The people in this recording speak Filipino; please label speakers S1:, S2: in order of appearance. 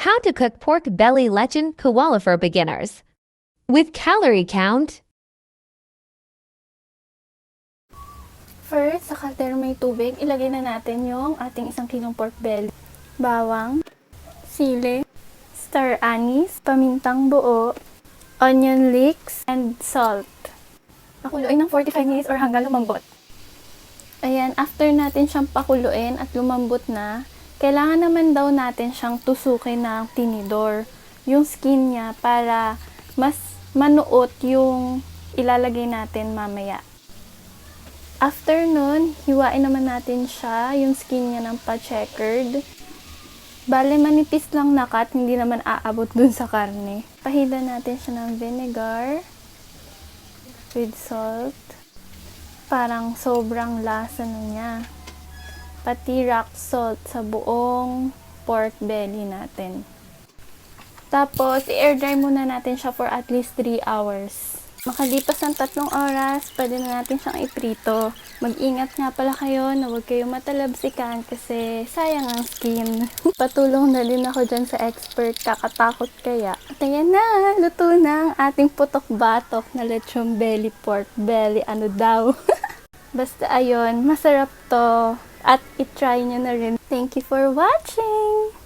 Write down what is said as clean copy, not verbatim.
S1: How to cook pork belly lechon kawala for beginners. With calorie count.
S2: First, sa caldero may tubig, ilagay na natin yung ating 1 kilong pork belly. Bawang, sili, star anise, pamintang buo, onion leeks, and salt. Pakuluin ng 45 minutes or hanggang lumambot. Ayan, after natin siyang pakuluin at lumambot na, kailangan naman daw natin siyang tusukin ng tinidor. Yung skin niya para mas manuot yung ilalagay natin mamaya. After nun, hiwain naman natin siya, yung skin niya ng pa-checkered. Bale, manipis lang na cut, hindi naman aabot dun sa karne. Pahida natin siya ng vinegar with salt. Parang sobrang lasa na niya. Pati rock salt sa buong pork belly natin. Tapos, i-air dry muna natin siya for at least 3 hours. Makalipas ng 3 oras, pwede na natin siyang iprito. Mag-ingat nga pala kayo na huwag kayong matalabsikan kasi sayang ang skin. Patulong na din ako dyan sa expert, kakatakot kaya. At ayan na, luto na ang ating putok-batok na lechon belly, pork belly, ano daw. Basta ayun, masarap to. At i-try nyo na rin. Thank you for watching!